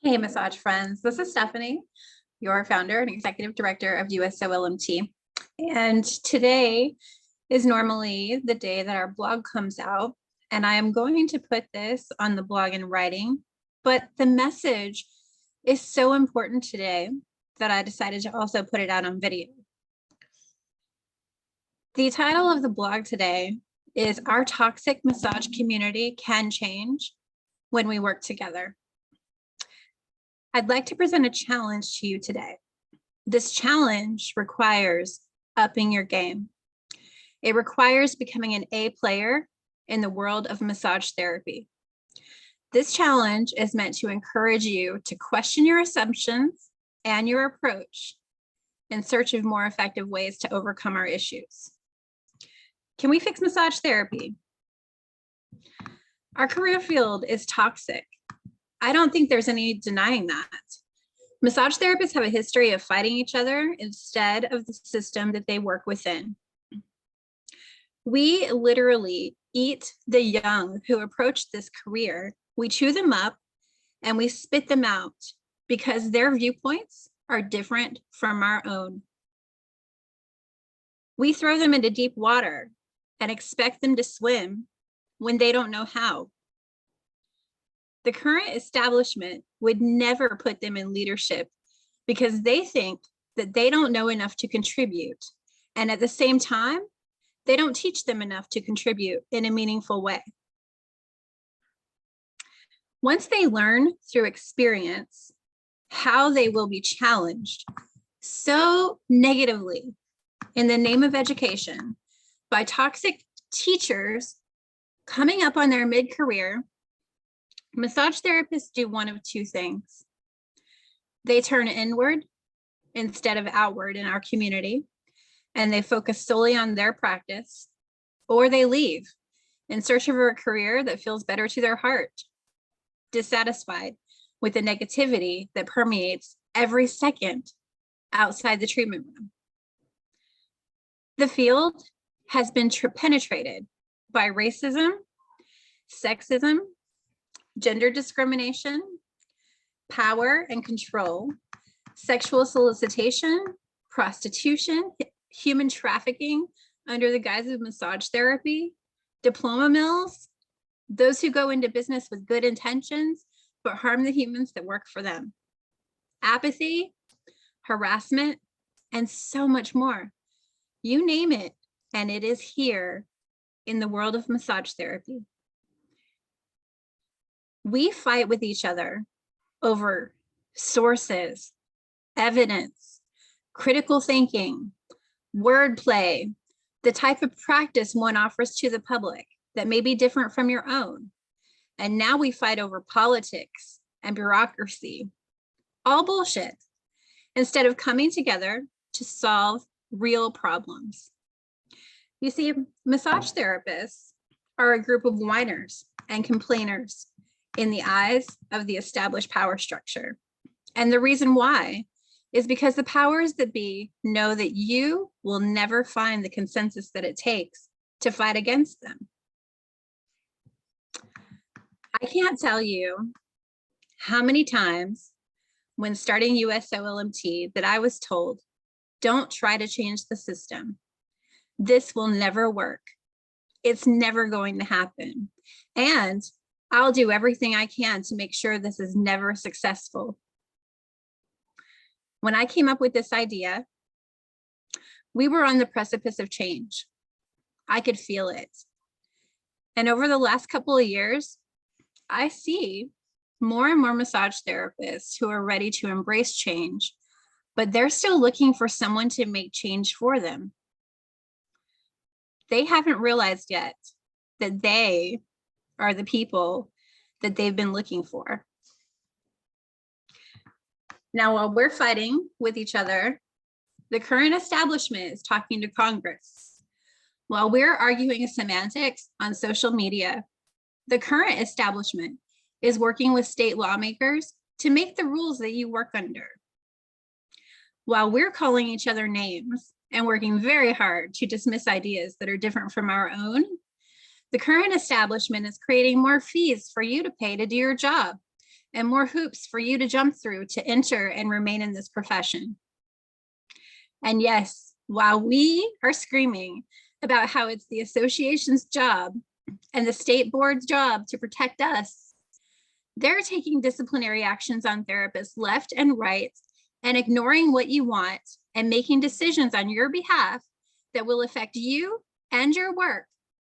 Hey, massage friends. This is Stephanie, your founder and executive director of USOLMT. And today is normally the day that our blog comes out. And I am going to put this on the blog in writing, but the message is so important today that I decided to also put it out on video. The title of the blog today is Our Toxic Massage Community Can Change When We Work Together. I'd like to present a challenge to you today. This challenge requires upping your game. It requires becoming an A player in the world of massage therapy. This challenge is meant to encourage you to question your assumptions and your approach in search of more effective ways to overcome our issues. Can we fix massage therapy? Our career field is toxic. I don't think there's any denying that. Massage therapists have a history of fighting each other instead of the system that they work within. We literally eat the young who approach this career. We chew them up and we spit them out because their viewpoints are different from our own. We throw them into deep water and expect them to swim when they don't know how. The current establishment would never put them in leadership because they think that they don't know enough to contribute. And at the same time, they don't teach them enough to contribute in a meaningful way. Once they learn through experience how they will be challenged so negatively in the name of education by toxic teachers coming up on their mid-career, massage therapists do one of two things. They turn inward instead of outward in our community, and they focus solely on their practice, or they leave in search of a career that feels better to their heart, dissatisfied with the negativity that permeates every second outside the treatment room. The field has been penetrated by racism, sexism, gender discrimination, power and control, sexual solicitation, prostitution, human trafficking under the guise of massage therapy, diploma mills, those who go into business with good intentions but harm the humans that work for them, apathy, harassment, and so much more. You name it, and it is here in the world of massage therapy. We fight with each other over sources, evidence, critical thinking, wordplay, the type of practice one offers to the public that may be different from your own. And now we fight over politics and bureaucracy, all bullshit, instead of coming together to solve real problems. You see, massage therapists are a group of whiners and complainers in the eyes of the established power structure. And the reason why is because the powers that be know that you will never find the consensus that it takes to fight against them. I can't tell you how many times when starting USOLMT that I was told, don't try to change the system. This will never work. It's never going to happen. And I'll do everything I can to make sure this is never successful. When I came up with this idea, we were on the precipice of change. I could feel it. And over the last couple of years, I see more and more massage therapists who are ready to embrace change, but they're still looking for someone to make change for them. They haven't realized yet that they are the people that they've been looking for. Now, while we're fighting with each other, the current establishment is talking to Congress. While we're arguing semantics on social media, the current establishment is working with state lawmakers to make the rules that you work under. While we're calling each other names and working very hard to dismiss ideas that are different from our own, the current establishment is creating more fees for you to pay to do your job and more hoops for you to jump through to enter and remain in this profession. And yes, while we are screaming about how it's the association's job and the state board's job to protect us, they're taking disciplinary actions on therapists left and right and ignoring what you want and making decisions on your behalf that will affect you and your work,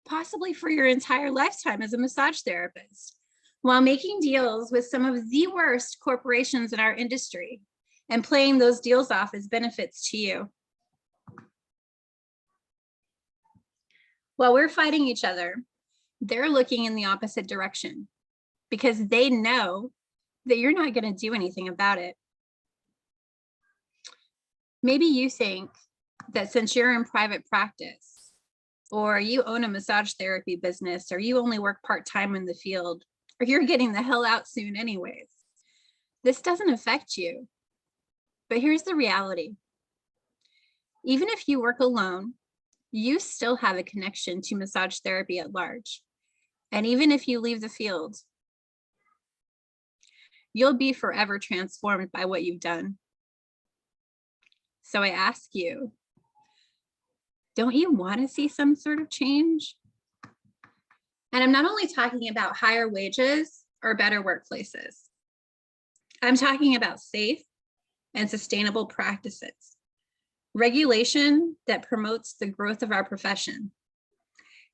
possibly for your entire lifetime as a massage therapist, while making deals with some of the worst corporations in our industry and playing those deals off as benefits to you. While we're fighting each other, they're looking in the opposite direction because they know that you're not going to do anything about it. Maybe you think that since you're in private practice, or you own a massage therapy business, or you only work part-time in the field, or you're getting the hell out soon anyways, this doesn't affect you. But here's the reality. Even if you work alone, you still have a connection to massage therapy at large. And even if you leave the field, you'll be forever transformed by what you've done. So I ask you, don't you want to see some sort of change? And I'm not only talking about higher wages or better workplaces. I'm talking about safe and sustainable practices, regulation that promotes the growth of our profession,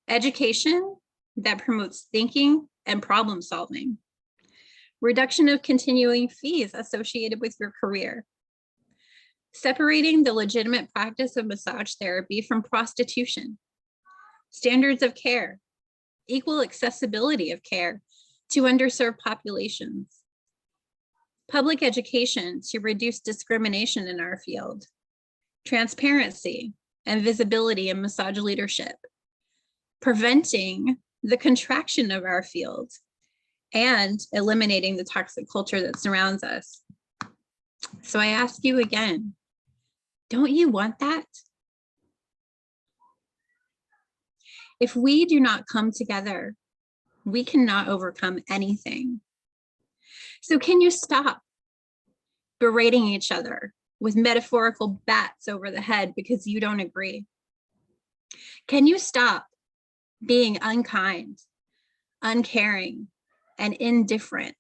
education that promotes thinking and problem solving, reduction of continuing fees associated with your career, separating the legitimate practice of massage therapy from prostitution, standards of care, equal accessibility of care to underserved populations, public education to reduce discrimination in our field, transparency and visibility in massage leadership, preventing the contraction of our field, and eliminating the toxic culture that surrounds us. So I ask you again, don't you want that? If we do not come together, we cannot overcome anything. So can you stop berating each other with metaphorical bats over the head because you don't agree? Can you stop being unkind, uncaring, and indifferent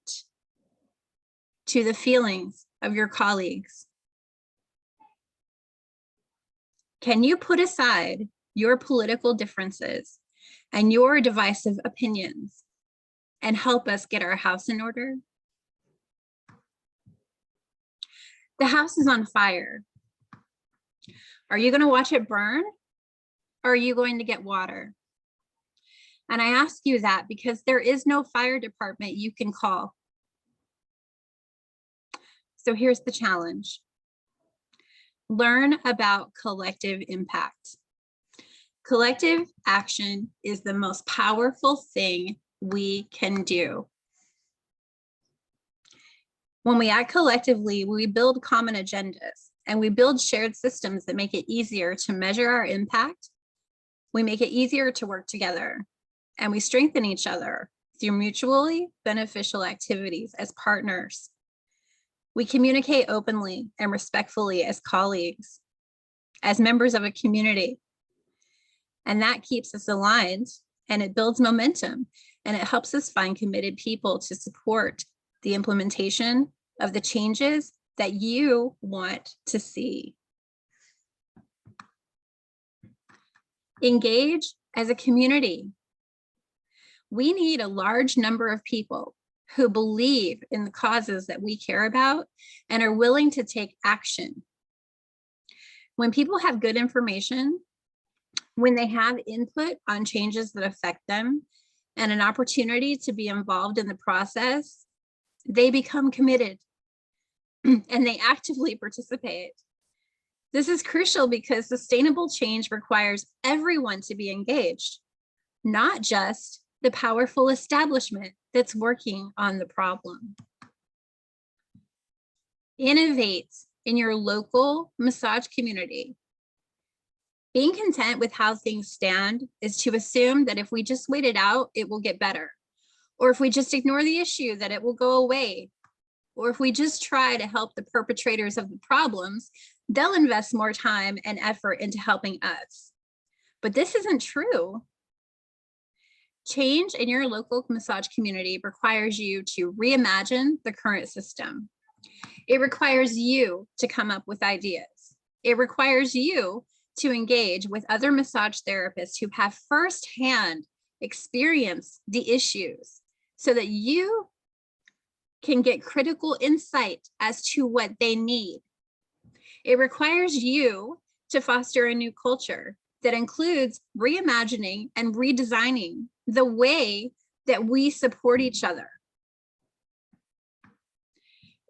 to the feelings of your colleagues? Can you put aside your political differences and your divisive opinions and help us get our house in order? The house is on fire. Are you going to watch it burn, or are you going to get water? And I ask you that because there is no fire department you can call. So here's the challenge. Learn about collective impact. Collective action is the most powerful thing we can do. When we act collectively, we build common agendas and we build shared systems that make it easier to measure our impact. We make it easier to work together, and we strengthen each other through mutually beneficial activities as partners. We communicate openly and respectfully as colleagues, as members of a community. And that keeps us aligned, and it builds momentum, and it helps us find committed people to support the implementation of the changes that you want to see. Engage as a community. We need a large number of people who believe in the causes that we care about and are willing to take action. When people have good information, when they have input on changes that affect them and an opportunity to be involved in the process, they become committed and they actively participate. This is crucial because sustainable change requires everyone to be engaged, not just the powerful establishment that's working on the problem. Innovate in your local massage community. Being content with how things stand is to assume that if we just wait it out, it will get better. Or if we just ignore the issue, that it will go away or if we just try to help the perpetrators of the problems, they'll invest more time and effort into helping us. But this isn't true. Change in your local massage community requires you to reimagine the current system. It requires you to come up with ideas. It requires you to engage with other massage therapists who have firsthand experienced the issues so that you can get critical insight as to what they need. It requires you to foster a new culture that includes reimagining and redesigning the way that we support each other.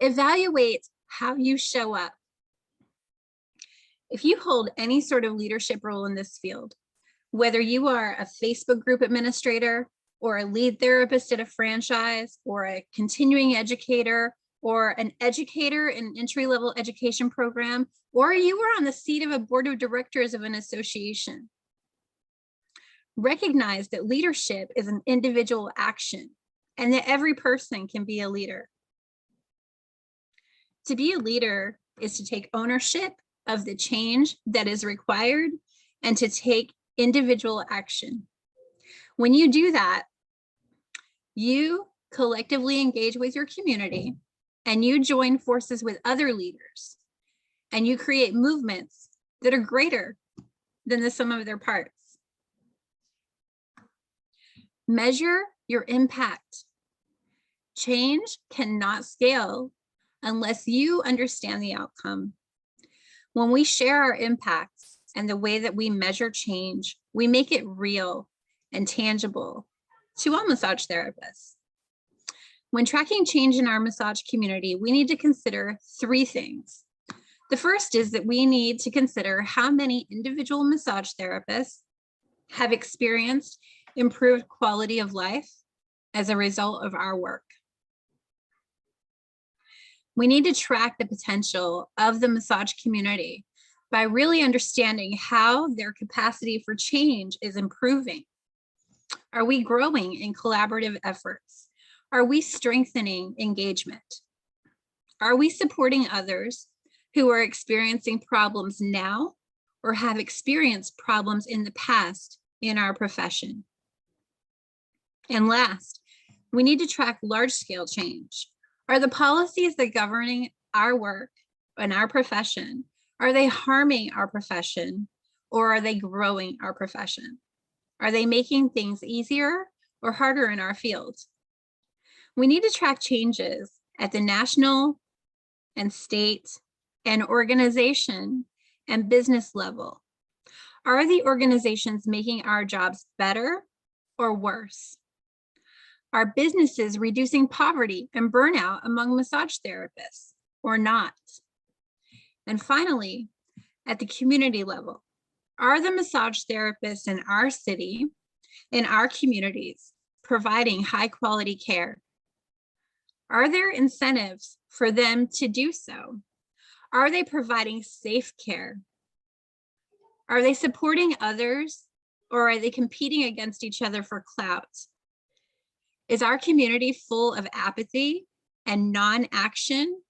Evaluate how you show up. If you hold any sort of leadership role in this field, whether you are a Facebook group administrator or a lead therapist at a franchise or a continuing educator or an educator in an entry-level education program, or you are on the seat of a board of directors of an association, recognize that leadership is an individual action and that every person can be a leader. To be a leader is to take ownership of the change that is required and to take individual action. When you do that, you collectively engage with your community and you join forces with other leaders and you create movements that are greater than the sum of their parts. Measure your impact. Change cannot scale unless you understand the outcome. When we share our impacts and the way that we measure change, we make it real and tangible to all massage therapists. When tracking change in our massage community, we need to consider three things. The first is that we need to consider how many individual massage therapists have experienced improved quality of life as a result of our work. We need to track the potential of the massage community by really understanding how their capacity for change is improving. Are we growing in collaborative efforts? Are we strengthening engagement? Are we supporting others who are experiencing problems now or have experienced problems in the past in our profession? And last, we need to track large-scale change. Are the policies that governing our work and our profession, are they harming our profession or are they growing our profession? Are they making things easier or harder in our field? We need to track changes at the national and state and organization and business level. Are the organizations making our jobs better or worse? Are businesses reducing poverty and burnout among massage therapists or not? And finally, at the community level, are the massage therapists in our city, in our communities, providing high quality care? Are there incentives for them to do so? Are they providing safe care? Are they supporting others or are they competing against each other for clout? Is our community full of apathy and non-action?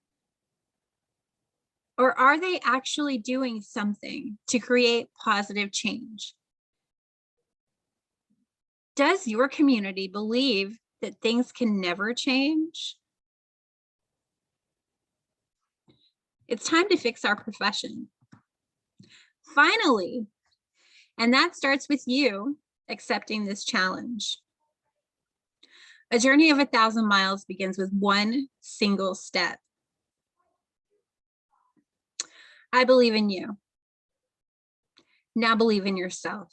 Or are they actually doing something to create positive change? Does your community believe that things can never change? It's time to fix our profession. Finally, and that starts with you accepting this challenge. A journey of 1,000 miles begins with one single step. I believe in you. Now believe in yourself.